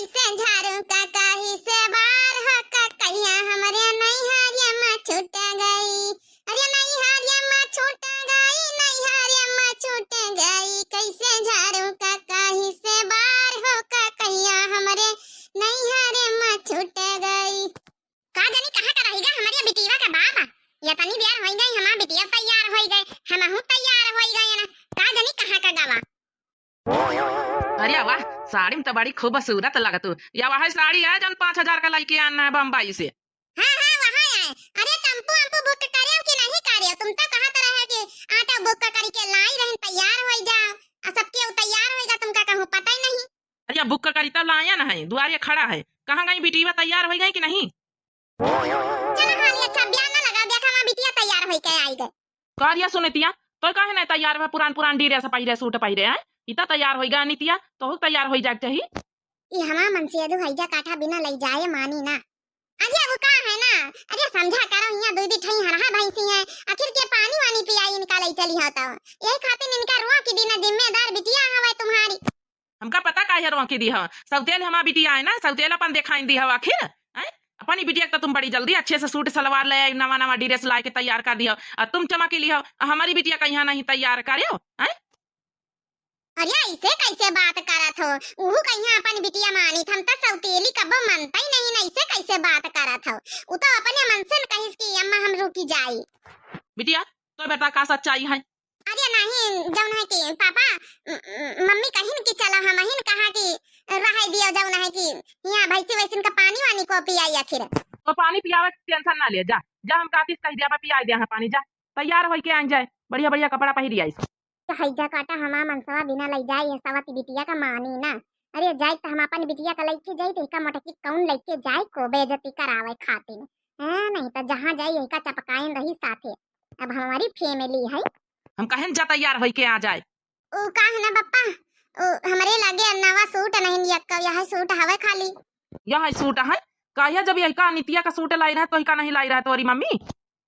कैसे झाड़ू का काही से बार हो का कहिया हमरे नैहरिया में छूट गई। अरे नैहरिया में छूट गई, नैहरिया में छूट गई, कैसे झाड़ू का काही से बार हो का कहिया हमरे नैहरिया में छूट गई। का जानी कहां का रहेगा हमारे बिटिया का बाप। ये तनी देर हो गई हमार बिटिया तैयार हो गए, हमहू तैयार हो गए ना। का जानी कहां का गावा। अरे वाह, साड़ी में तो बड़ी खूबसूरत लगत हो। या वह साड़ी है जन 5,000 का लेके आना है बम्बई से। हाँ हाँ वहाँ है। अरे टम्पू अम्पू बुक करे कि नहीं करे? तुम तो कहा तरह है कि आटा बुक करी के लाई रहन तैयार हो जाओ और सबके तैयार होएगा, तुमका कहूँ पता ही नहीं। अरे बुक करी तब लाया ना है, दुआरे खड़ा है। कहाँ गई बिटिया तैयार हो गई कि नहीं? चलो हाल अच्छा ब्याह ना लगा, देखा वहाँ बिटिया तैयार हो के आई गए। करिया सुनतिया तो कहे ना तैयार है, पुरान पुरान डीरे से पहिरे सूट पहिरे है। इतना तैयार हो गया नितिया तो तैयार हो जाए चाहिए। ये हमारा मन से दु हैजा काठा बिना ले जाए मानी ना। अरे वो का है ना, अरे समझा करो यहाँ दूधी ठई हरहा भैंसी है, आखिर के पानी वानी पियाई निकाले चली होता हो। यही खातिर इनका रुआ की दिन जिम्मेदार बिटिया हवे तुम्हारी। हमका पता का है रुआ की दी है, सौतेल हमारा बिटिया है ना, सौतेल अपन दिखाई दी है आखिर। अपनी बिटिया तो तुम बड़ी जल्दी अच्छे से सूट सलवार ले आई, नवा नवा ड्रेस ला के तैयार कर दिया और तुम चमकी ली हो। हमारी बिटिया का यहाँ नहीं तैयार करे हो। अरे ऐसे कैसे बात करत हो? उहु कहिया अपन बिटिया मानी हम तो सौतेली कब मनता ही नहीं ना, ऐसे कैसे बात करत हो? उ तो अपने मन से कहिस कि अम्मा हम रुकी जाई। बिटिया तो बेटा का सच्चाई है? अरे नहीं जौन है कि पापा मम्मी कहिन कि चलो हम हिन कहा कि रह दियो, जौन है कि यहाँ भैंसी वैसिन का पानी वानी को पियाई आखिर। तो पानी पियावे टेंशन ना ले, जा जा हम कातिस कह दिया पिया दे पानी, जा तैयार हो के आ जाए, बढ़िया बढ़िया कपड़ा पहिरी आई। हैजा काटा हमार मनसवा बिना ले जाए ये सवती बिटिया का मानी ना। अरे जाए तो हम अपन बिटिया का लेके जाए तो का मटकी कौन लेके जाए को बेइज्जती करावे खातिर है। नहीं तो जहां जाए यही का चपकाइन रही साथे। अब हमारी फैमिली है, हम कहें जा तैयार हो के आ जाए। ओ का है ना पप्पा, ओ हमरे लगे नवा सूट नहीं लिया का, यह सूट हवे खाली। यह सूट है कहिया जब यही का नितिया का सूट लाई रहा तो ही का नहीं लाई रहा तोरी मम्मी।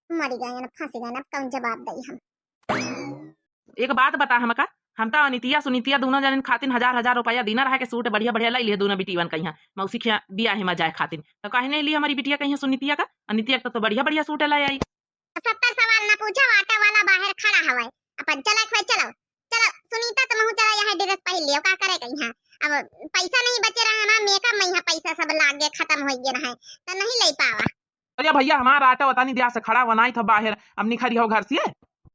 मरी गए ना, फंस गए ना, कौन जवाब दई हम। एक बात बता हमका, हम तो नितिया सुनीतिया दोनों जन खातिन 1,000 रुपया दीना रहा के सूट बढ़िया बढ़िया लाई लिए दोनों बिटिवन कहीं मौसी खिया दिया है मजाए खातिन, तो कहे नहीं लिया हमारी बिटिया कहीं सुनीतिया का। नितिया का तो बढ़िया बढ़िया सूट लाई आई। 70 सवाल ना पूछो, आटा वाला बाहर खड़ा हवे। अपन चला चलो चलो सुनीता तुम चला यहाँ ड्रेस पहन लियो, का करे कहीं अब पैसा नहीं बचे रहा ना, मेकअप में यहाँ पैसा सब लागे खत्म हो गया है तो नहीं ले पावा। अरे भैया हमारा आटा वता नहीं दिया से खड़ा बनाई था बाहर, अब निखरी हो घर से।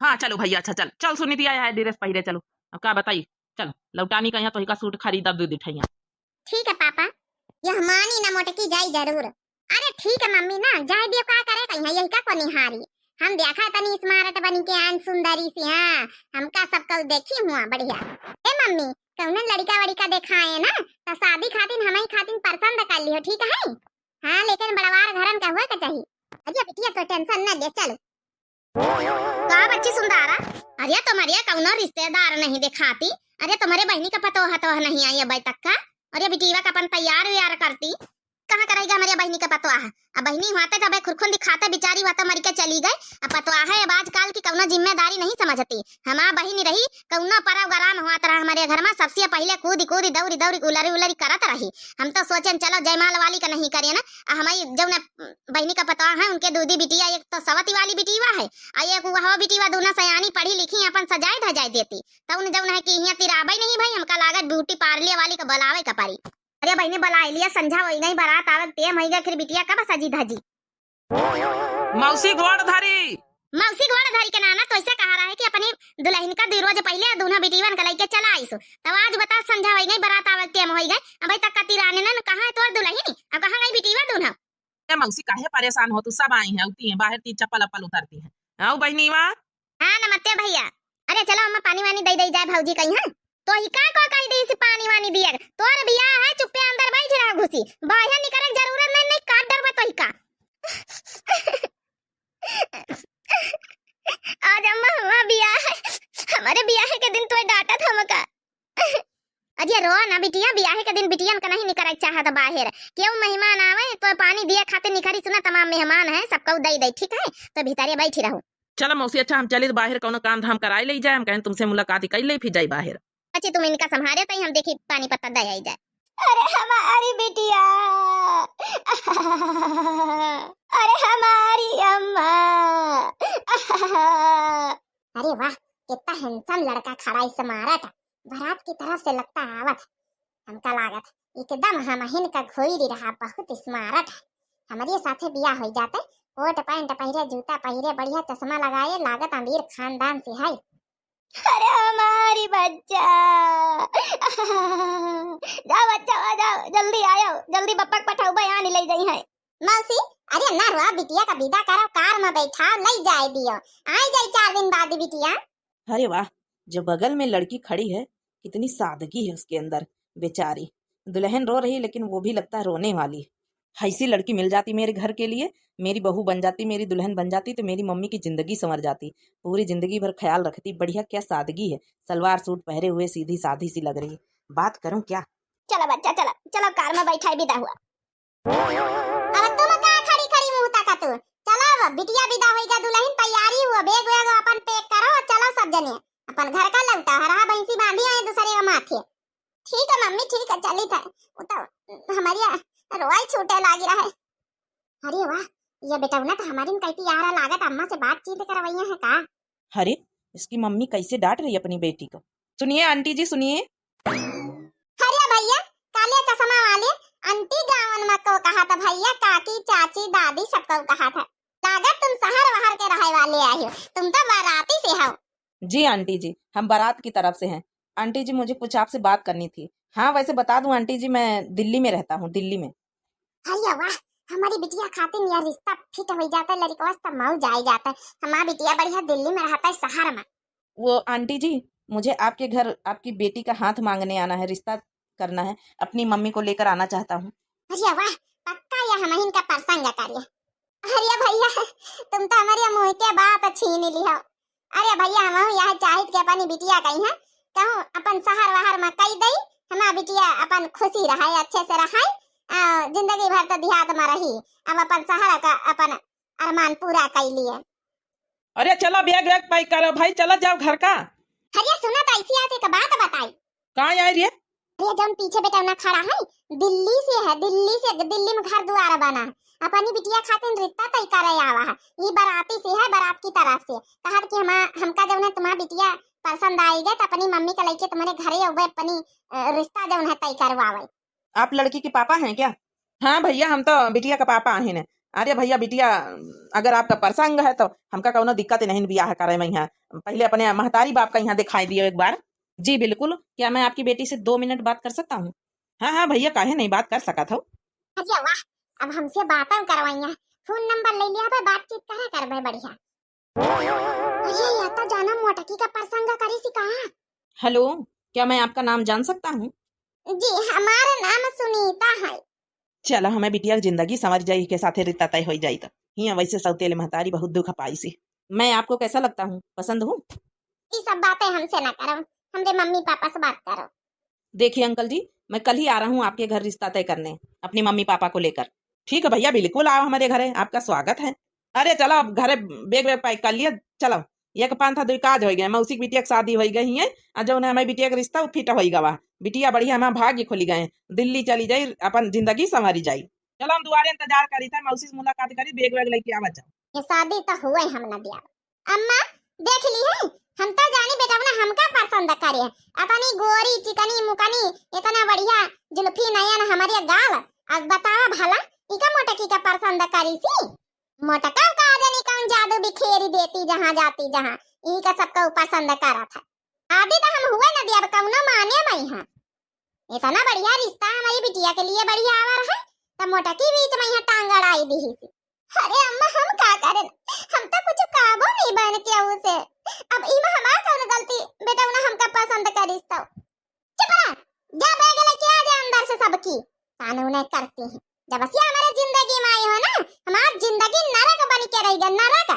हाँ चलो भैया, अच्छा चल चल सुनीतिया है ड्रेस पहिरे चलो। अब क्या बताई, चल लौटानी का तो सूट खरीदा दे दिठैया। ठीक है पापा, यह मानी ना मोटकी जाई जरूर। अरे ठीक है मम्मी ना जाए दियो, का करे कहीं यही का को निहारी। हम देखा तनी स्मार्ट बनी के आन सुंदरी सी। हाँ हमका सब कल देखी हुआ बढ़िया। ए मम्मी कौन लड़का वड़का देखाए ना तो शादी खातिन हमें खातिन पसंद कर लियो, ठीक है? हाँ लेकिन बड़वार घरन का हुआ का चाहिए। अरे बिटिया तो टेंशन ना ले, चलो का बच्ची सुंदरा। अरे तुम्हारे कौनो रिश्तेदार नहीं दिखाती? अरे तुम्हारे बहनी का पतो हतो नहीं आई अभी तक का? अरे बिटिया का अपन तैयार व्यार करती कहाँ करेगा हमारे बहनी का पतवा है। अब बहनी हुआते जब खुरखुन दिखाते बिचारी हुआ मर के चली गई। अब पतवा है अब आजकल की कौनो जिम्मेदारी नहीं समझती। हमारा बहनी रही कौनो परव गराम हुआ तरह हमारे घर में सबसे पहले कूदी कूदी दौड़ी दौड़ी उलरी उलरी करत रही। हम तो सोचे चलो जयमाल वाली का नहीं करे ना, हमारी जो बहनी का पतवा है उनके दूधी बिटिया एक तो सवती वाली बिटिया है और एक वह बिटिया दोनों सयानी पढ़ी लिखी अपन सजाए धजाए देती। तो उन जौन है कि यहाँ तिराबई नहीं भाई, हमका लागत ब्यूटी पार्लर वाली का बुलावे का पड़ी। अरे बहनी बुला लिया, संझा वही नहीं बारात आवत टेम हो गया, फिर बिटिया कब सजी धजी। मौसी गोड़ धरी, मौसी गोड़ धरी के नाना तो ऐसे कहा रहा है कि अपनी दुल्हन का 2 रोज पहले दोनों बिटिवन का लेके चला आईसो। तब आज बता संझा वही नहीं बारात आवत टेम हो गए, अभी तक कतिराने न कहां है तोर दुल्हन, अब कहां गई बिटिवा दोनों। ए मौसी काहे परेशान हो तू, सब आई हैं उती हैं बाहर ती चप्पल अप्पल उतरती हैं। आओ बहनी मां। हां नमस्ते भैया। अरे चलो हम पानी वानी दे जाए भौजी कहीं है तो ही का को कही दी से पानी वानी दिया। तोर बियाह है चुप्पे अंदर बैठ रहा घुसी, बाहर निकले जरूरत नहीं, नहीं काट डर बतई का। आज अम्मा हमारा बियाह है, हमारे बियाह के दिन तो डांटा था हमका। अरे रो ना बिटिया, बियाह के दिन बिटियन का नहीं निकल चाहत बाहर, क्यों मेहमान आवे तो पानी दिया खाते निखरी सुना तमाम मेहमान है सबको दे दे, ठीक है? तो भीतरे बैठी रहो। चलो मौसी अच्छा हम चले बाहर कोनो काम धाम कराई ले जाए, हम कहें तुमसे मुलाकात कर ले फिर जाई बाहर। अच्छा तुम इनका संभाले तो हम देखी पानी पत्ता दे आई जाए। अरे हमारी बेटी अरे हमारी अम्मा। अरे वाह, कितना हैंडसम लड़का खड़ा इस मारत बारात की तरफ से लगता आवत। हमका लागत एकदम हमहिन का घोई रहा, बहुत स्मार्ट है। हमारे साथे बिया हो जाते, कोट पैंट पहिरे, जूता पहिरे, बढ़िया चश्मा लगाए, लागत अमीर खानदान से है। अरे हमारी बच्चा। जाओ बच्चा, जाओ जल्दी आयो, जल्दी बप्पा पठाओ बयान ले जाई है। मौसी, अरे ना रुआ, बिटिया का विदा करो, कार में बैठा ले जाए दियो, आई जाई 4 दिन बाद बिटिया। अरे वाह, जो बगल में लड़की खड़ी है कितनी सादगी है उसके अंदर। बेचारी दुल्हन रो रही, लेकिन वो भी लगता है रोने वाली। ऐसी लड़की मिल जाती मेरे घर के लिए, मेरी बहू बन जाती, मेरी दुल्हन बन जाती, तो मेरी मम्मी की जिंदगी संवर जाती, पूरी जिंदगी भर ख्याल रखती। बढ़िया, क्या सादगी है, सलवार सूट पहरे हुए सीधी साधी सी लग रही है। बात करूं क्या? चलो बच्चा, चलो चलो, कार में बैठा विदा हुआ। अब तुम का खड़ी खड़ी मुंह तक तू चलो, बिटिया विदा होइगा, दुल्हन तैयारी हुआ, बैग वैग अपन पैक करो, चलो सब जने अपन घर का लौटा, हरा भैंसी बांधी आए दूसरे के माथे। ठीक है मम्मी, ठीक है, चली था वो तो हमारी रोई छूटे लागी रहा है। अरे वाह, ये बेटा ना तो हमारी कहती यार लागत अम्मा से बातचीत करवैया है का। अरे इसकी मम्मी कैसे डांट रही है अपनी बेटी को। सुनिए आंटी जी, सुनिए। अरे भैया, काले चश्मा वाले आंटी गावन में को कहा था भैया, काकी चाची दादी सबको कहा था। लागत तुम शहर वहर के रहे वाले आए हो, तुम तो बाराती से हो। जी आंटी जी, हम बारात की तरफ से हैं। आंटी जी, मुझे कुछ आपसे बात करनी थी। हाँ, वैसे बता दूं आंटी जी, मैं दिल्ली में रहता हूँ, दिल्ली में। अरे वाह, हमारी बिटिया खातिर यह रिश्ता फिट हो जाता है, लड़का वास्ता मऊ जाई जाता है। हमारी बिटिया बढ़िया दिल्ली में रहता है, शहर में। वो आंटी जी, मुझे आपके घर आपकी बेटी का हाथ मांगने आना है, रिश्ता करना है, अपनी मम्मी को लेकर आना चाहता हूँ। अरे वाह, पक्का यह हम का प्रसंग कार्य। अरे भैया, तुम तो हमारी मुंह के बात छीन ली हो। अरे भैया, हम यह चाहिए कि अपनी बिटिया कही है कहूँ अपन शहर वहर में कही दई, हमारी बिटिया अपन खुशी रहे, अच्छे से रहे, जिंदगी भर तो देहात में रही, अब अपन शहर का अपन अरमान पूरा कर लिए। अरे चलो बैग वैग पैक करो भाई, चलो जाओ घर का। अरे सुना तो ऐसी आते एक बात बताई। कहाँ आ रही है? अरे जौन पीछे बेटा ना खड़ा है, दिल्ली से है, दिल्ली में घर द्वार बना, अपनी बिटिया खातिर रिश्ता तय करे आवा है। ये बाराती से है, बारात की तरफ से कहा कि हमका जौन है तुम्हारी बिटिया पसंद आई गए, तो अपनी मम्मी का लेके तुम्हारे घरे आवे, अपनी रिश्ता जौन है तय करवावे। आप लड़की के पापा हैं क्या? हाँ भैया, हम तो बिटिया का पापा हैं। अरे भैया, बिटिया अगर आपका प्रसंग है तो हमका कोनो दिक्कत नहीं बियाह करे में। यहाँ पहले अपने महतारी बाप का यहाँ दिखाई दियो एक बार। जी बिल्कुल, क्या मैं आपकी बेटी से 2 मिनट बात कर सकता हूँ? हाँ हाँ भैया, काहे नहीं बात कर सका था। अरे वाह, अब हमसे बातें करवाइया, फोन नंबर ले लिया भाई, बातचीत करे करबे बढ़िया। ये तो जाना मोटकी का प्रसंग करी सी कहा। हेलो, क्या मैं आपका नाम जान सकता हूँ? जी, हमारा नाम सुनीता है। चलो, हमें बिटिया की जिंदगी समझ जाई के साथे रिश्ता तय हो जाई। तो हिया वैसे सौतेले महतारी बहुत दुख पाई सी। मैं आपको कैसा लगता हूँ, पसंद हूँ? ये सब बातें हमसे ना करो, हमरे मम्मी पापा से बात करो। देखिए अंकल जी, मैं कल ही आ रहा हूँ आपके घर रिश्ता तय करने, अपनी मम्मी पापा को लेकर। ठीक है भैया, बिल्कुल आओ हमारे घरे, आपका स्वागत है। अरे चलो, अब घरे बैग वैग पैक कर लिया, चलो। एक 5 काज हो गए, मौसी की बिटिया की शादी हो गई है, और जो हमारी बिटिया का रिश्ता फिट हो गवा। बिटिया बढ़िया हमारा भाग्य खुली गए, दिल्ली चली जाई, अपन जिंदगी संवारी जाई। चलो, हम दुआरे इंतजार करी था, मौसी से मुलाकात करी, बैग वैग लेके आवा जाओ। ये शादी तो हुए हम न दिया। अम्मा देख ली है, हम तो जानी बेटा ना हमका पसंद करे, अपनी गोरी चिकनी मुकनी इतना बढ़िया जुल्फी नयन हमारे गाल, अब बतावा भला इका मोटकी का पसंद करी सी। मोटका का जानी कौन जादू बिखेरी देती जहाँ जाती जहाँ, ई का सबको पसंद करा था। आदि तो हम हुए न दिया, कौनो माने मई हां, इतना बढ़िया रिश्ता हमारी बिटिया के लिए बढ़िया आवा रहा, तो मोटकी बीच में यहाँ टांग अड़ाई दी सी। अरे अम्मा, हम का करें, हम तो कुछ काबू नहीं बन के उसे, अब इमा हमार कौन गलती बेटा उन्हें हमका पसंद करिस तो। चुप रह, जा बैग लेके आ जा अंदर से सबकी, कानून करती है। जब से हमारे जिंदगी में आई हो ना, हमारी जिंदगी नरक बन के रही गई, नरक।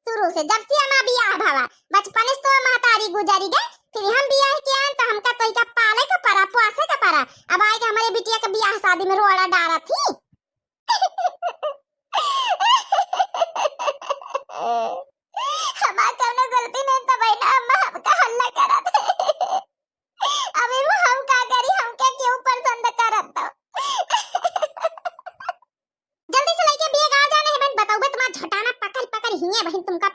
शुरू से जब से हमारा बियाह भावा, बचपन से तो महतारी गुजरी गई, फिर हम बियाह किया तो हमका तो का पाले का परा, पोसे का परा, अब आएगा हमारे बिटिया का बियाह शादी में रोड़ा डारा थी। हमार कौनो गलती नहीं तो भाई ना, अम्मा हमका हल्ला करा थे। अभी वो हम का करी, हमके क्यों पसंद करत तो।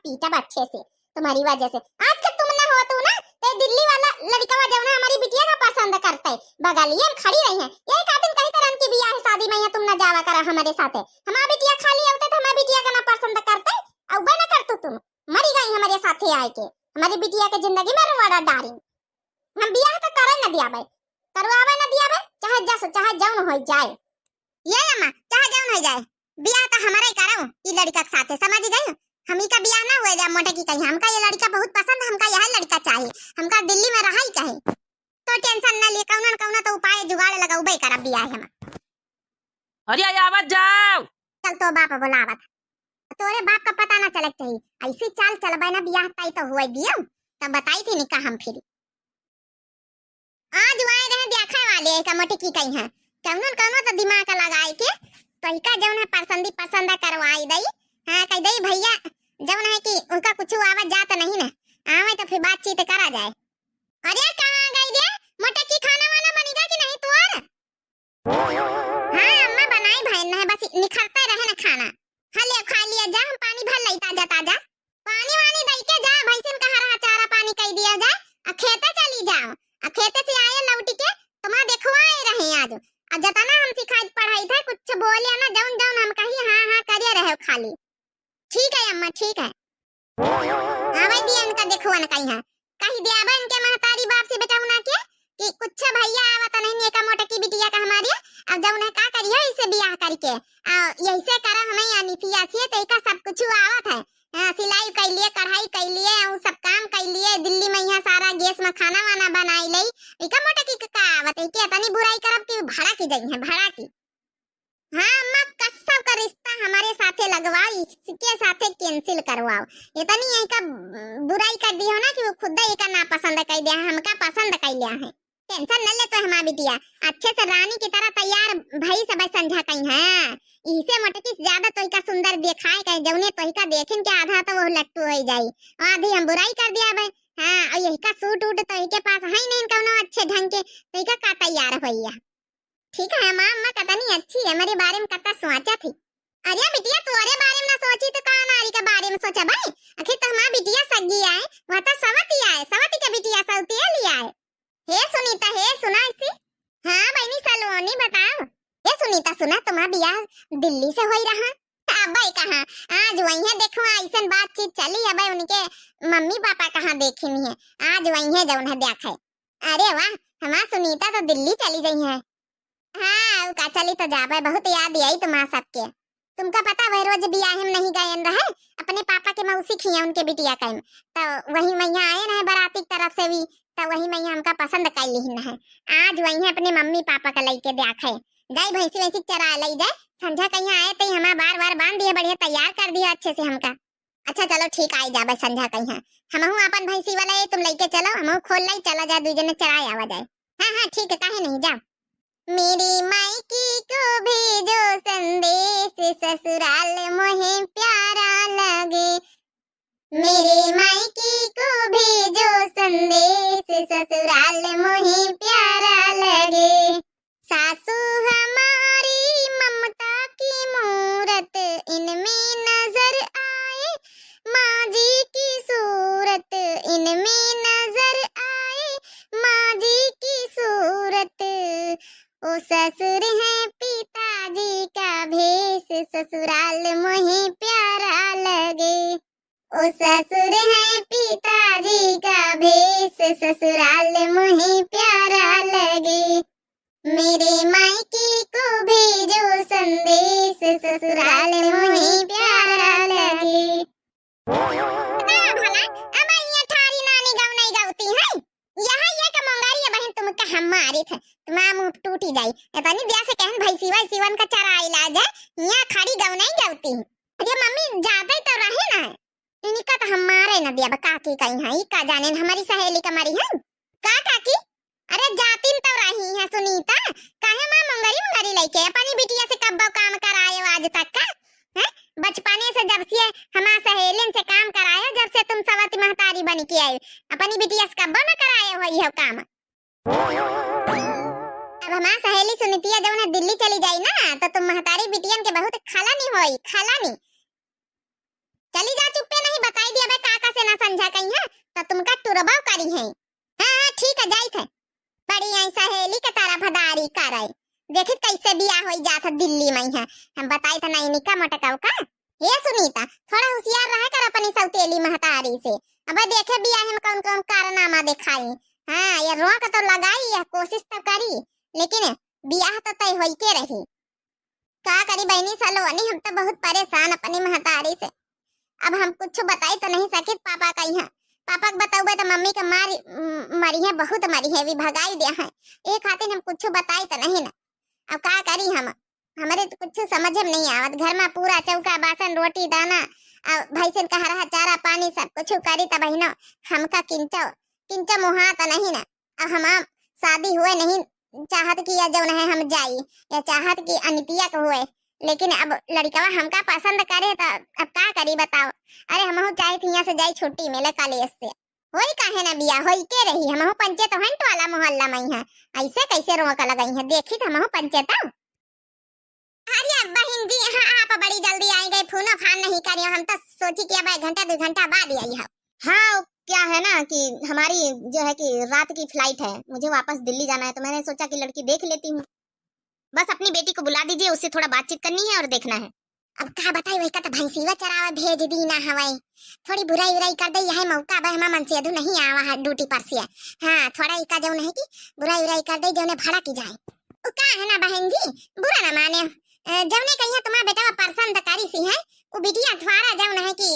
पीटा अच्छे से तुम्हारी वजह से। आज तक तुम ना हो तो ना ते दिल्ली वाला लड़का जो ना हमारी बिटिया का पसंद करता है, बगलिए में खड़ी रही है। ये का दिन कहीं तरह की बियाह है शादी में तुम ना जावा करा हमारे साथ। हमारी बिटिया खाली होते तो हमारी बिटिया का ना पसंद करते अब ना करतु तुम मरी गई हमारे साथ आए के हमारी बिटिया के जिंदगी में रुआड़ा डारी। हम बियाह तो करे ना दिया भाई करवावे ना दिया भाई चाहे जस चाहे जौन हो जाए ये अम्मा चाहे जौन हो जाए बियाह तो हमारा ही कराऊं ई लड़का के साथ समझ गई। हम ही का बियाह ना हुए जा मोटे की कहीं हमका ये लड़का बहुत पसंद हमका यह लड़का चाहिए हमका दिल्ली में रहा ही कहे तो टेंशन ना लिए कौन कौन तो उपाय जुगाड़ लगाऊ भाई करा बियाह हम। अरे आवाज जाओ चल तो बाप बुलावत तोरे बाप का पता ना चलक चाहिए ऐसी चाल चलबे ना बियाह ताई तो हुए दियो तब बताई थी निका हम फिर आज आए रहे देखा वाले का मोटे की कहीं है कौन तो दिमाग लगाए के तो का जौन है पसंद करवाई दई। हां कह दई भैया जौन है कि उनका कुछ आवाज जात नहीं ना आवे तो फिर बातचीत करा जाए। अरे कहां गई रे मोटे की खाना वाला बनेगा कि नहीं तू और? हां अम्मा बनाई भाई ना बस निखरते रहे ना खाना खा लिया जा हम पानी भर लई ताजा ताजा पानी वानी दई के जा भैंसन कहां रहा चारा पानी कह दिया जा आ खेते चली जाओ आ खेते से आए लौट के तुम देखवाए रहे आज आ जतना हम सिखाई पढ़ाई था कुछ बोले ना जौन जौन हम कही हां हां करे रहे खाली। ठीक है अम्मा ठीक है आवे दिया इनका देखवा ना कहीं है कहीं दियाबा इनके महतारी बाप से बचाऊ ना के कि कुछ भैया आवत नहीं का मोटा की बिटिया का हमारे अब जौन है का करियो इसे बियाह करके यही से करा हमें यानी थी आसी तो का सब कुछ आवत है सिलाई कर लिए कढ़ाई कर लिए और सब काम कर लिए दिल्ली में यहाँ सारा गैस में खाना वाना बनाई लई इका मोटा की का आवत है कि इतनी बुराई करब कि भाड़ा की गई है भाड़ा की। हां अम्मा कसम का रिश्ता हमारे साथे लगवाओ इसके साथे कैंसिल करवाओ इतनी यही का बुराई कर दी हो ना कि वो खुद ही का ना पसंद कर दिया हमका पसंद कर लिया है। टेंशन न ले तो हमारी बिटिया अच्छे से रानी की तरह तैयार भाई सब समझा कहीं है इसे मोटे की ज्यादा तो का सुंदर दिखाए कहीं जौने तो का देखें के आधा तो वो लट्टू हो जाई आधी हम बुराई कर दिया भाई। हां और यही का सूट उट तो के पास है नहीं कोनो अच्छे ढंग के तो का तैयार होइया। ठीक है मां अम्मा कता नहीं अच्छी है मेरे बारे में कता सोचा थी। अरे बिटिया तोरे बारे में ना सोची तो का नारी के बारे में सोचा भाई आखिर तो हमारी बिटिया सगी आए वह तो सवती आए सवती के बिटिया सौती लिया है। हे सुनीता हे सुना इसी हां बहनी सलोनी बताओ हे सुनीता सुना तुम्हारा बियाह दिल्ली से होई रहा अब भाई कहां आज वही है देखो ऐसन बातचीत चली अब उनके मम्मी पापा कहां देखनी है आज वही है जौन है देखे। अरे वाह हमारा सुनीता तो दिल्ली चली गई है। हाँ का चली तो जाबे बहुत याद आई तुम्हारा सबके तुमका पता वह रोज बियाह में नहीं गए रहे अपने पापा के मौसी खिया उनके बिटिया का तो वही मैया आए रहे बाराती की तरफ से भी तो वही मैया हमका पसंद कर ली है आज वही है अपने मम्मी पापा का लेके देखे जाई भैंसी वैसी चरा लई जाए संझा कहीं आए तो हमारा बार बार बांध दिया बढ़िया तैयार कर दिया अच्छे से हमका। अच्छा चलो ठीक आई जाबे संझा कहीं हम अपन भैंसी वाला तुम लेके चलो हम खोल लाई चला जाए दूजने चराए आवा जाए। हाँ हाँ ठीक है काहे नहीं जाओ। मेरी मायकी को भेजो संदेश ससुराल मोहे प्यारा लगे मेरे मायकी को भेजो संदेश ससुराल मोहे प्यारा लगे सासू हमारी ममता की मूरत इनमें नजर आए माँ जी की सूरत इनमें नजर आए माँ जी की सूरत ओ ससुर है पिताजी का भेष ससुराल मोहे प्यारा लगे ओ ससुर है पिताजी का भेष ससुराल मोहे प्यारा लगे मेरे मायके को भेजो संदेश ससुराल मोहे प्यारा लगे। भला अब ये थारी नानी गाँव नहीं गाती है यहाँ ये का मंगारी बहन तुम का हमारी थे तुम्हारा मुंह टूटी जाई इतनी दिया से कहन भाई सिवन का चारा इलाज है यहाँ खाड़ी गाँव नहीं गाती। अरे मम्मी ज्यादा ही तो रहे ना इनका तो हमारे न दिया काकी कहीं है का जाने हमारी सहेली कमारी है का काकी। अरे जातिन तो रही है सुनीता काहे मां मंगरी लेके अपनी बिटिया से कब काम कराए आज तक का है बचपने से जब से हमारा सहेलिन से काम कराए जब से तुम सवती महतारी बन के आए अपनी बिटिया से कब न कराए हो ये काम। अब हमारा सहेली सुनीतिया जब ना दिल्ली चली जाई ना तो तुम महतारी बिटियन के बहुत खाला नहीं होई खाला नहीं चली जा चुप्पे नहीं बताई दिया बे काका से ना समझा कहीं है तो तुमका टुरबाव करी है। हां ठीक है जाई थे बड़ी आई सहेली के तारा भदारी कराई देखित कैसे बियाह होई जात दिल्ली में है हम बताई था नहीं निका मटकाव का। ये सुनीता थोड़ा होशियार रहा कर अपनी सौतेली महतारी से अब देखे बियाह में कौन कौन कारनामा दिखाई। हां ये रोक तो लगाई है कोशिश तो करी लेकिन बियाह तो तय होई के रही का करी बहनी सलोनी हम तो बहुत परेशान अपनी महतारी से। अब हम कुछ बताई तो नहीं सके पापा का यहाँ पापा को बताऊबे तो मम्मी के मरी है बहुत मरी है भी भगाई दिया है एक खातिर हम कुछ बताई तो नहीं ना। अब का करी हम हमारे तो कुछ समझ में नहीं आवत घर में पूरा चौका बासन रोटी दाना अब भैंसन का हरा चारा पानी सब कुछ करी तब बहनों हमका किंचो मुहा तो नहीं ना। अब हम शादी हुए नहीं चाहत की या जौन है हम जाई या चाहत की अनितिया को हुए लेकिन अब लड़का हमका पसंद करे तो अब का करी बताओ। अरे हम चाहे थी यहाँ से जाई छुट्टी मिले कॉलेज से होई काहे ना बिया होई के रही हम पंचायत हंट वाला मोहल्ला में है ऐसे कैसे रोक लगाई है देखी हम पंचायत। अरे बहन जी हाँ आप बड़ी जल्दी आई गए फोन फान नहीं करियो हम तो सोची कि अब 1 घंटा 2 घंटा बाद आई है। हाँ क्या है ना कि हमारी जो है कि रात की फ्लाइट है मुझे वापस दिल्ली जाना है तो मैंने सोचा कि लड़की देख लेती हूँ। बस अपनी बेटी को बुला दीजिए उससे थोड़ा बातचीत करनी है और देखना है। अब का बताई वही का तो भैंसीवा चरावा भेज दी ना हवाई थोड़ी बुराई उराई कर दे यह मौका बे हम मन से अधु नहीं आवा है ड्यूटी पर से। हां थोड़ा इका जो नहीं कि बुराई उराई कर दे जौने भाड़ा की जाए ओ का है ना बहन जी बुरा ना माने जौने कहिया तुम्हारा बेटा पसंद करी सी है वो बिटिया थवारा जौन है कि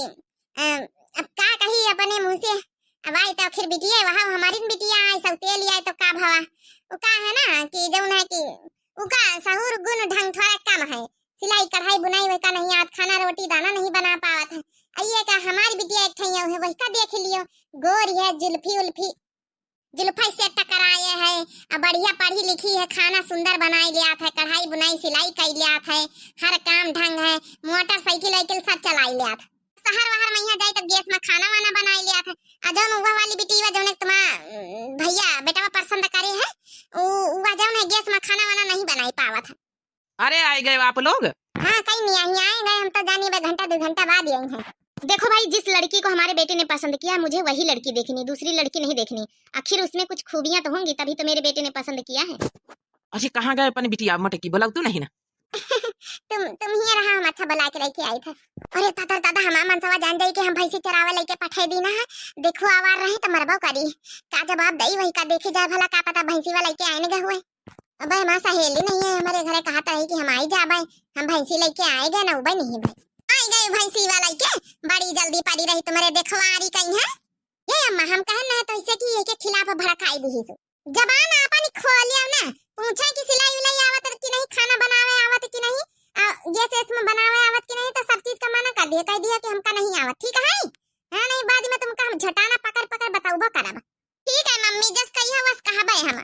अब का कही अपने मुंह से अब आई तो फिर बिटिया वहां हमारी बिटिया आई सौतेली आई तो का भवा वो का है ना कि जौन है कि उका सहूर गुण ढंग थोड़ा कम है सिलाई कढ़ाई बुनाई वही का नहीं आत खाना रोटी दाना नहीं बना पावत है। आइए का हमारी बिटिया एक ठैया है वही का देख लियो गोरी है जुल्फी से टकराए है अब बढ़िया पढ़ी लिखी है खाना सुंदर बनाई लिया है कढ़ाई बुनाई सिलाई कर लिया है हर काम ढंग है मोटरसाइकिल वाइकिल सब चलाई लिया है शहर वहर में यहाँ जाए तो गैस में खाना वाना बनाई लिया था। अजौन उवा वाली बिटिया जौन तुम भैया बेटा पसंद करे है उवा जौन है गैस में खाना वाना नहीं बनाई पावत है। अरे आए गए आप लोग। हाँ कहीं नहीं आई आए गए हम तो जानी 1 घंटा 2 घंटा बाद आई हैं। देखो भाई जिस लड़की को हमारे बेटे ने पसंद किया मुझे वही लड़की देखनी दूसरी लड़की नहीं देखनी। आखिर उसमें कुछ खूबियां तो होंगी तभी तो मेरे बेटे ने पसंद किया है। अच्छा कहाँ गए अपनी बिटिया मटकी बोला तू नहीं ना तुम ही रहा हम अच्छा बुला के लेके आई थे। अरे दादा हमारा मनसवा जान जाई कि हम भैंसी चरावे लेके पठाई दी ना है देखो आवार रहे तो मरबो करी का जवाब दई वही का देखे जाए भला का पता भैंसी वाला लेके आए न हुए। अब हमारा सहेली नहीं है हमारे घरे कहा था कि हम आई जाबे हम भैंसी लेके आए गए ना उबे नहीं भाई आई गए भैंसी वाला के बड़ी जल्दी पड़ी रही तुम्हारे देखवारी कहीं है ये अम्मा हम कहन ना तो इसे की के खिलाफ भड़काई दी सो जबान आपन खोलियो ना पूछे कि सिलाई उलाई आवत कि नहीं खाना बनावे आवत कि नहीं गैस में बनावे आवत कि नहीं तो सब चीज का मना कर दिया कह दिया कि हमका नहीं आवत ठीक है हां नहीं बाद में तुमका हम झटाना पकड़ बताऊबो करब ठीक है मम्मी जस कहियो बस कहबे हम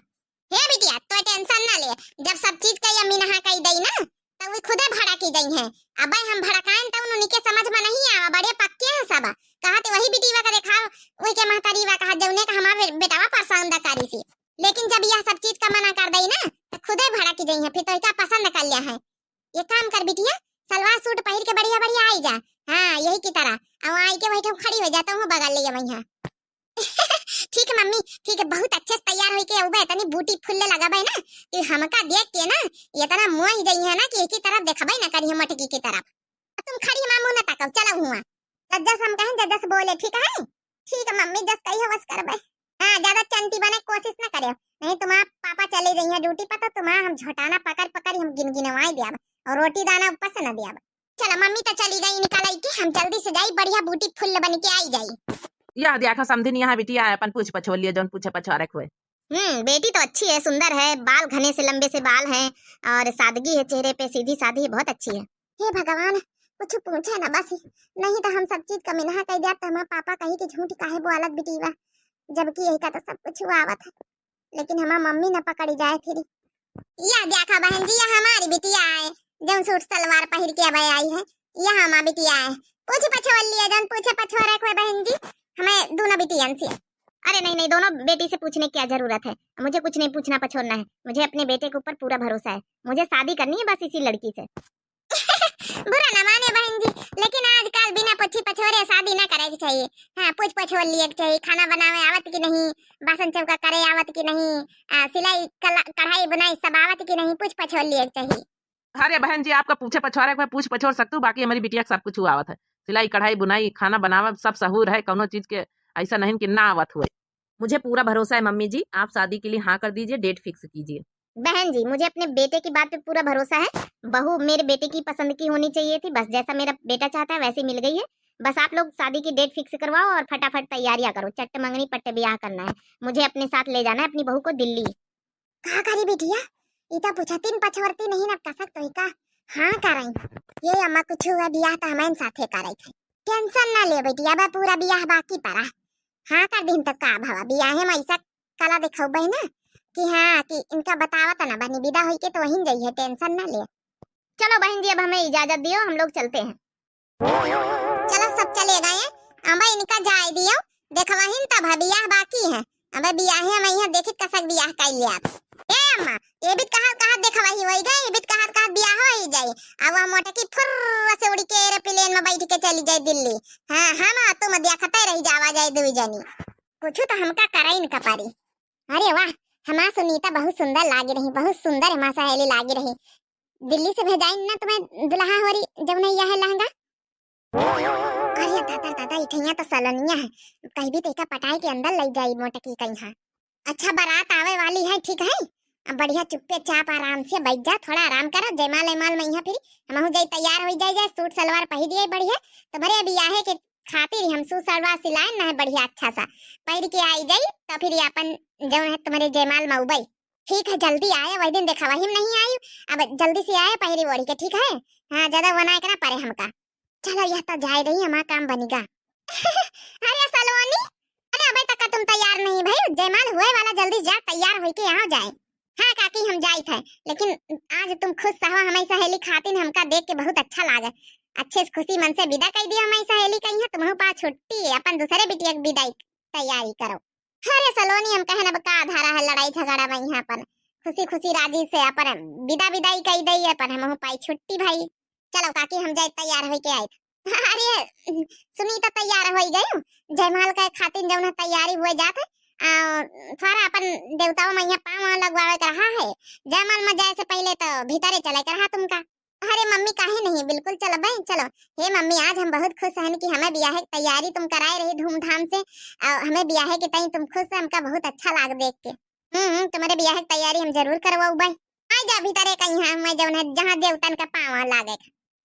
हे बिटिया तो टेंशन ना ले जब सब चीज का अम्मी नहा कही दई ना तो वो खुदे भड़ा की दई है अब हम भड़काएं तो उनके समझ में नहीं आवा बड़े पक्के है सब कहते वही बिटिया का दिखाओ वही के महतारी वा कहा जौने का हमारे बेटावा पसंद करी सी लेकिन जब यह सब चीज का मना कर दई ना तो खुदे भड़ा की दई है फिर तो क्या पसंद कर लिया है। ये काम कर बिटिया सलवार सूट पहन के बढ़िया बढ़िया आई जा हाँ यही की तरह अब आई के बैठे खड़ी हो जाता हूँ बगल ले वहीं ठीक है मम्मी ठीक है बहुत अच्छे से तैयार होई के उबे तनी बूटी फुल्ले लगाबे ना कि हमका देख के ना ये तना मुंह ही जई है ना कि एक ही तरफ देखबे ना करी मटकी की तरफ तुम खड़ी मामू ना तकब चलो हुआ जज्जस हम कहें जज्जस बोले ठीक है मम्मी जस कहियो बस करबे हां ज्यादा चंटी बने कोशिश ना करियो नहीं तुम्हारा पापा चले गई है ड्यूटी पर तो तुम्हारा हम झटाना पकड़ हम गिनगिनवाई दिया और रोटी दाना ऊपर से ना दिया। चलो मम्मी तो चली गई निकालाई कि हम जल्दी से जाई बढ़िया बूटी फुल बन के आई जाई। या देखा समझी यहाँ बिटिया अपन पूछ पछो लिए जौन पूछे पछवारे हुए। बेटी तो अच्छी है सुंदर है बाल घने से लंबे से बाल हैं और सादगी है चेहरे पे सीधी सादी बहुत अच्छी है। हे भगवान कुछ पूछे ना बस नहीं तो हम सब चीज का मिनहा कह दिया तो हमारा पापा कही कि झूठ काहे वो अलग बिटिया जबकि यही का तो सब कुछ हुआ आवत है लेकिन हमारा मम्मी न पकड़ी जाए फिर या देखा बहन जी ये हमारी बिटिया है जौन सूट सलवार पहन के अब आई है यह हमारी बिटिया है पूछ पछोर लिया जौन पूछे पछोर रखो बहन जी हमें दोनों बिटियन से। अरे नहीं दोनों बेटी से पूछने की क्या जरूरत है मुझे कुछ नहीं पूछना पछोड़ना है मुझे अपने बेटे के ऊपर पूरा भरोसा है मुझे शादी करनी है बस इसी लड़की से बुरा ना माने बहन जी लेकिन आजकल बिना पूछी पछोरे शादी ना करे के चाहिए। हाँ, पूछ पछोर लिए के चाहिए। खाना बनावे आवत कि नहीं, बासन चौका करे आवत कि नहीं, सिलाई कढ़ाई बुनाई सब आवत कि नहीं, पूछ पछोर लिए के चाहिए। अरे बहन जी, आपका पूछे पछोरे को मैं पूछ पछोर सकती हूँ, बाकी हमारी बिटिया के सब कुछ हुआ आवत है। सिलाई कढ़ाई बुनाई खाना बनावा सब सहूर है, कौनो चीज के ऐसा नहीं कि ना आवत हुए। मुझे पूरा भरोसा है मम्मी जी, आप शादी के लिए हाँ कर दीजिए, डेट फिक्स कीजिए। बहन जी, मुझे अपने बेटे की बात पे पूरा भरोसा है। बहू मेरे बेटे की पसंद की होनी चाहिए थी, बस जैसा मेरा बेटा चाहता है वैसे मिल गई है। बस आप लोग शादी की डेट फिक्स करवाओ और फटाफट तैयारियां करो। चट्ट मंगनी पट्टे ब्याह करना है। मुझे अपने साथ ले जाना है अपनी बहू को दिल्ली। कहा करी बिटिया, इता पूछतीन पछवरती नहीं ना कसक तो का। हाँ करई ये अम्मा कुछ हुआ बियाह तो हमारे साथे करई थे। टेंशन ना ले बेटिया, बा पूरा बियाह बाकी पड़ा। हाँ कर दिन तक का भावा बियाह में ऐसा कला दिखाऊ ना कि हाँ कि इनका बतावत ना बनी विदा होई के तो वहीं जाइए, टेंशन ना ले। चलो बहन जी, अब हमें इजाजत दियो, हम लोग चलते हैं। चलो सब चले गए, अब इनका जाए दियो। देखवाहिन तब बियाह बाकी है। अब बियाह में यहाँ देखे कसक बियाह कर लिया आप। ए अम्मा, ये भी कहा कहा देखवाही होई गई, ये भी कहा कहा बियाह होई जाए। अब वो मोटा की फुर्र से उड़ के एरोप्लेन में बैठ के चली जाए दिल्ली। हां हम तुम देखते रह जावा जाए दुई जनी। कुछ तो हमका करई न कपारी। अरे वाह, हमार सुनीता बहुत सुंदर लागी रही, बहुत सुंदर हमार सहेली लागी रही। दिल्ली से भेजाइन ना तुम्हें दुल्हा होरी जब नहीं यह लहंगा। अरे दादा दादा इठिया तो सलनिया है, कहीं भी तेका पटाई के अंदर ले जाई मोटकी कहीं। अच्छा बारात आवे वाली है, ठीक है। अब बढ़िया चुप्पे चाप आराम से बैठ जा, थोड़ा आराम करो। जयमाल एमाल में यहाँ फिर हम जाई तैयार हो जाए, सूट सलवार पहन दिए बढ़िया। तो भरे अभी आहे के खातिर हम सूट सलवार सिलाए ना है बढ़िया अच्छा सा पहन के आई जाई। तो फिर अपन जो है तुम्हारे जयमाल में उबई। ठीक है, जल्दी आए, वही दिन देखा वही नहीं आई। अब जल्दी से आए पहरी ओढ़ी के, ठीक है। हाँ ज्यादा बनाए के ना परे हमका। चलो यह तो जाए रही, हमारा काम बनेगा। अरे सलोनी, अरे अबे तक तुम तैयार नहीं भाई, जयमाल हुए वाला, जल्दी जा तैयार होके यहाँ जाए। हाँ काकी हम जाई थे, लेकिन आज तुम खुश रहो हमारी सहेली खातिर, हमका देख के बहुत अच्छा लागे। अच्छे से खुशी मन से विदा कर दियो हमारी सहेली कहीं है। तुम्हें पा छुट्टी अपन दूसरे बिटिया की विदाई तैयारी करो। अरे सलोनी हम कहना का धारा है लड़ाई झगड़ा में यहाँ पर खुशी खुशी राजी से अपन विदा विदाई कर दई अपन हम पाई छुट्टी भाई। चलो काकी हम जाए तैयार होके आए। अरे सुनीता तैयार हो गई, जयमाल के खातिर जौन तैयारी हुए जात है। थोड़ा अपन देवताओं में यहाँ पाँव लगवावे का रहा है। जयमाल में जाए से पहले तो भीतरे चले कर रहा तुमका। अरे मम्मी काहे नहीं, बिल्कुल चलो बहन चलो। हे मम्मी, आज हम बहुत खुश हैं कि हमें ब्याह की तैयारी तुम कराए रही धूमधाम से। हमें ब्याह के टाइम तुम खुश है, हमका बहुत अच्छा लाग देख के। तुम्हारे ब्याह की तैयारी हम जरूर करवाऊ भाई। आ जा भीतरे कहीं हम जौन है जहाँ देवतन का पाँव लागे।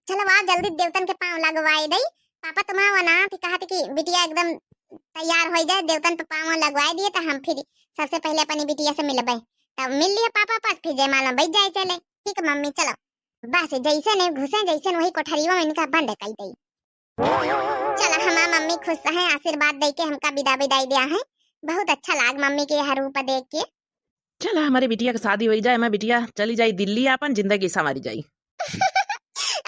चलो आप जल्दी देवतन के पाँव लगवाए दई। पापा तुम्हारा ना थी कहा थी कि बिटिया एकदम तैयार हो जाए, देवतन पे पाँव लगवाए दिए तो हम फिर सबसे पहले अपनी बिटिया से मिलबे। तब मिल लिए पापा पास, फिर जयमाल में बैठ जाए चले। ठीक है मम्मी चलो। बस जैसे नहीं घुसे जैसे वही कोठरियों में इनका बंद कर दी। चलो हमारा मम्मी खुश है, आशीर्वाद दे के हमका विदा विदाई दिया है। बहुत अच्छा लाग मम्मी के हर रूप देख के। चला हमारी बिटिया की शादी हो जाए, मैं बिटिया चली जाई दिल्ली, अपन जिंदगी संवारी जाई।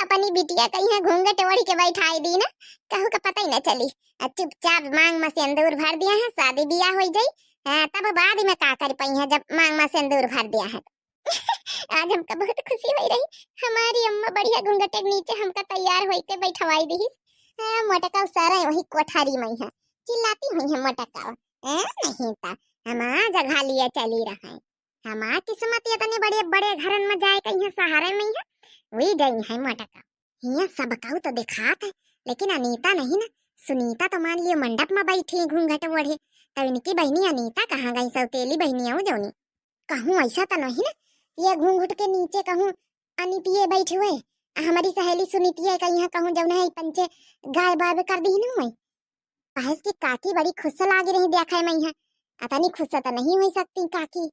अपनी बिटिया कहीं घूंघट ओढ़ी के बैठाई दी ना, कहू का पता ही न चली। चुपचाप मांग में सिंदूर भर दिया है, शादी बियाह हो जाई। तब बाद में का कर पाई है जब मांग में सिंदूर भर दिया है। आज हमका बहुत खुशी हो रही, हमारी अम्मा बढ़िया घूंघट के नीचे हमका तैयार होके बैठवाई दी। मोटका सारा वही कोठारी में है, चिल्लाती हुई है मोटका। नहीं था हमारा जगह लिए चली रहा है। हमारा किस्मत इतने बड़े बड़े घर में जाए कहीं सहारे में है, वही गई है मोटका। यहाँ सबकाऊ तो दिखात है, लेकिन अनीता नहीं ना। सुनीता तो मान लियो मंडप में बैठी घूंघट ओढ़े, तब इनकी बहनी अनीता कहाँ गई? सौतेली बहनी आऊ जौनी कहूँ ऐसा तो नहीं ना ये घूंघट के नीचे कहूँ अनितिये बैठे हुए। हमारी सहेली सुनीतिये कहीं कहूँ जौन है पंचे गाय बाय कर दी ना। पहस की काकी बड़ी खुश लागी रही देखा मैं यहाँ। अतनी खुश तो नहीं हो सकती काकी,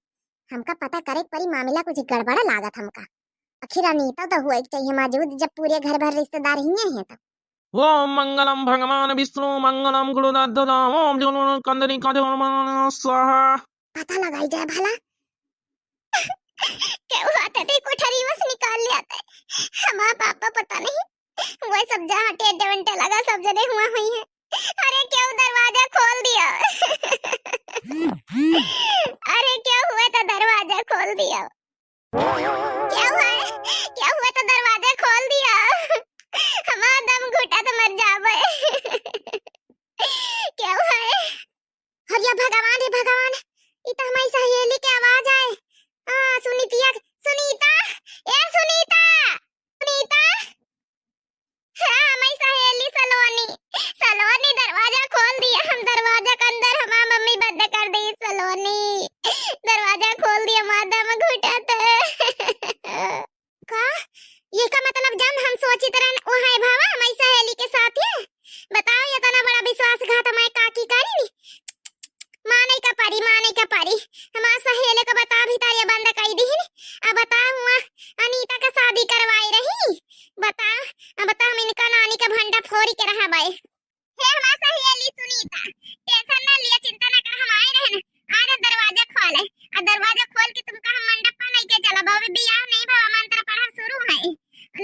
हमका पता करे परी मामला कुछ गड़बड़ लागत हमका। आखिर अनीता तो हुआ चाहिए मौजूद जब पूरे घर भर रिश्तेदार ही हैं। तो ओम मंगलम भगवान विष्णु मंगलम गुरुनाथ ओम जोन कंदनी का स्वाहा। पता लगाई जाए भला क्या हुआ था? कोठरी में से निकाल लिया था हमारा पापा, पता नहीं वो सब जहाँ टेढ़े वंटे लगा सब जने हुआ हुई है। अरे क्यों दरवाजा खोल दिया? अरे क्या हुआ तो दरवाजा खोल दिया? क्या हुआ है? क्या हुआ तो दरवाजा खोल दिया? हमारा दम घुटा सोची तरह वहाँ भावा हमारी सहेली के साथ है। बताओ ये तना बड़ा विश्वासघात हमारे काकी करी माने का पारी हमारा सहेली को बता भी तारिया बंद कर दी अब बता हुआ अनीता का शादी करवाई रही। बता हम इनका नानी का भंडा फोड़ी के रहा भाई। हे हमारा सहेली सुनीता टेंशन ना लिया चिंता ना कर हम आए रहे ना। अरे दरवाजा खोले और दरवाजा खोल के तुमका हम मंडप पर नहीं के चला बाबू बियाह नहीं भावा मंत्र पढ़ा शुरू है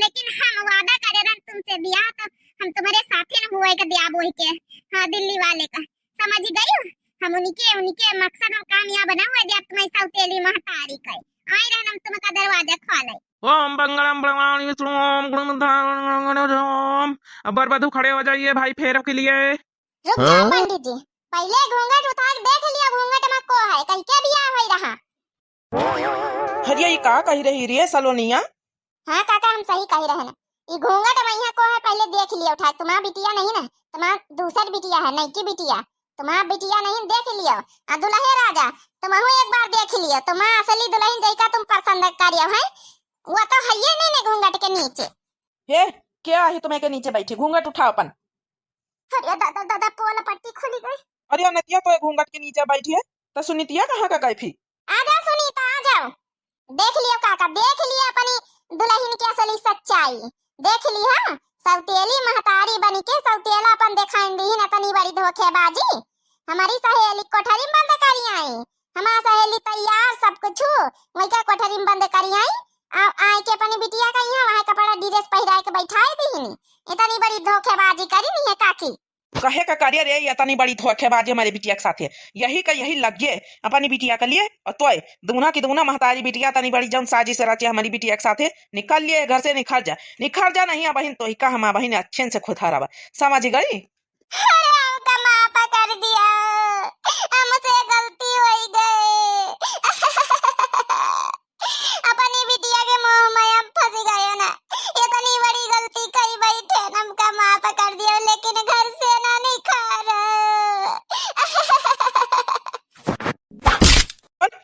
लेकिन हम वादा करे रन तुमसे बियाह तो हम तुम्हारे साथे न हुए का दिया बोल के। हाँ दिल्ली वाले का समझ गई हो? हम उनके मकसद में कामयाब बना हुआ दिया तुम्हारी सौतेली महतारी का आए रहन हम तुमका दरवाजा खोले। ओम मंगलम भगवान विष्णु ओम गणधर्म। अब बरबधू खड़े हो जाइए भाई फेरों के लिए। रुक जाओ पंडित जी पहले घूंघट उठा के देख लिया घूंघट में को है कहीं के बियाह हो रहा। हरिया ये का कही रही रे सलोनिया। हाँ काका हम सही कह रहे हैं ये घूंघट मैया को है पहले देख लिया उठा तुम्हारा बिटिया नहीं ना तुम्हारा दूसरी बिटिया है नहीं की बिटिया तुम्हारा बिटिया नहीं देख लियो आ दुल्हे राजा तुम्हारा एक बार देख लियो तुम्हारा असली दुल्हन जैका तुम पसंद करियो है वो तो है ही नहीं घूंघट के नीचे। हे क्या है तुम्हें के नीचे बैठी घूंघट उठाओ अपन। अरे दादा दादा पोल पट्टी खुली गई। अरे नतिया तो घूंघट के नीचे बैठी है तो सुनीतिया कहाँ का कैफी। आ जाओ सुनीता आ जाओ देख लियो काका देख लिया अपनी दुल्हन की असली सच्चाई देख लिया सौतेली महतारी बनी के सौतेला अपन दिखाई दी न तनी बड़ी धोखेबाजी। हमारी सहेली कोठरी में बंद करी आई हमारा सहेली तैयार सब कुछ वही का कोठरी में बंद करी आई आए के अपनी बिटिया का यहाँ वहाँ कपड़ा ड्रेस पहराए के बैठाए दी इतनी बड़ी धोखेबाजी करी नहीं है काकी। कहे का कार्य रे इतनी बड़ी धोखेबाजी हमारी बिटिया के साथ है यही का यही लग गए अपनी बिटिया के लिए और तोय दूना की दूना महतारी बिटिया तनी बड़ी जौन साजिश रचे हमारी बिटिया के साथ निकल लिए घर से निखर जा नहीं बहन तो ही का हम बहन अच्छे से खुद हरावा समझ गई। माफ कर दिया हमसे गलती हो गई अपनी बिटिया के मोह में हम फंस गए ना इतनी बड़ी गलती कई बैठे हमका माफ कर दिया लेकिन घर से ना निखार।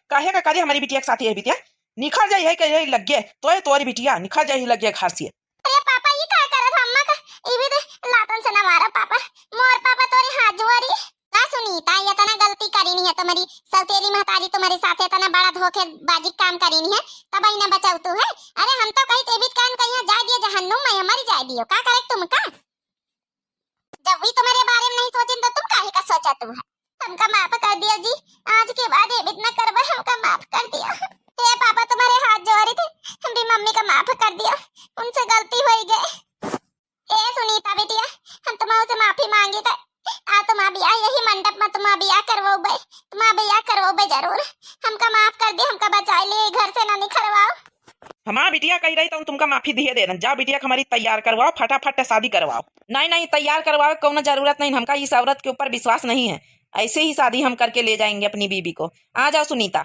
काहे का कार्य हमारी बिटिया के साथ है बिटिया निखर जाए है कहे लग गए तो तोरी बिटिया निखर जाए लग गया घर से। अरे पापा ये क्या कर रहा अम्मा का ये भी लातन से ना मारा पापा मोर पापा तोरी हाथ जुआरी ना सुनीता ये तना गलती करी नहीं है तुम्हारी सौतेली महतारी तुम्हारे साथ तना बड़ा धोखेबाजी काम करी नहीं है तब ही ना बचाऊ तू है। अरे हम तो कहीं तेबित कान कहीं जा दिए जहन्नुम में हमारी जा दियो का करे तुम का जब भी तुम्हारे बारे में नहीं सोचिन तो तुम काहे का सोचा तू है। हमका माफ कर दिया जी आज के बाद ये इतना करवा हमका माफ कर दिया। हे पापा तुम्हारे हाथ जोड़ी थे हम भी मम्मी का माफ कर दिया उनसे गलती हो गई। ए सुनीता बेटिया हम तुम्हारे से माफी मांगी था आ तुम बियाह यही मंडप में तुम बियाह करवाओ बे जरूर हमका माफ कर दे हमका बचा लिए घर से ना निखरवाओ। हमारा बिटिया कही रही तो तुमका माफी दिए दे जा बिटिया हमारी तैयार करवाओ फटाफट शादी करवाओ। नहीं तैयार करवाओ कोनो जरूरत नहीं हमका इस औरत के ऊपर विश्वास नहीं है ऐसे ही शादी हम करके ले जाएंगे अपनी बीबी को। आ जाओ सुनीता।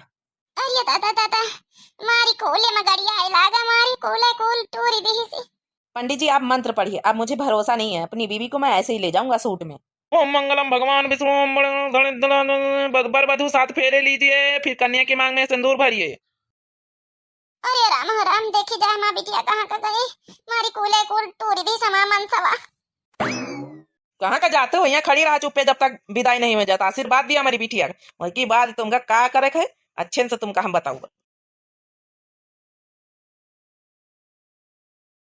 अरे दादा मारी कोले मगड़िया लागा मारी कोले कोल टूरी दी सी। पंडित जी आप मंत्र पढ़िए अब मुझे भरोसा नहीं है अपनी बीबी को मैं ऐसे ही ले जाऊंगा सूट में। ओम मंगलम भगवान विष्णु बरबधू साथ फेरे लीजिए फिर कन्या की मांग में सिंदूर भरिए। अरे राम देखी जा मां बिटिया कहां का गई मारी कोले कोल टूरी दी समा मन सवा। कहाँ का जाते हो यहाँ खड़ी रहा चुप्पे जब तक विदाई नहीं हो जाता आशीर्वाद दिया हमारी बिटिया वही की बात तुमका क्या करे है अच्छे से तुमका हम बताऊंगा।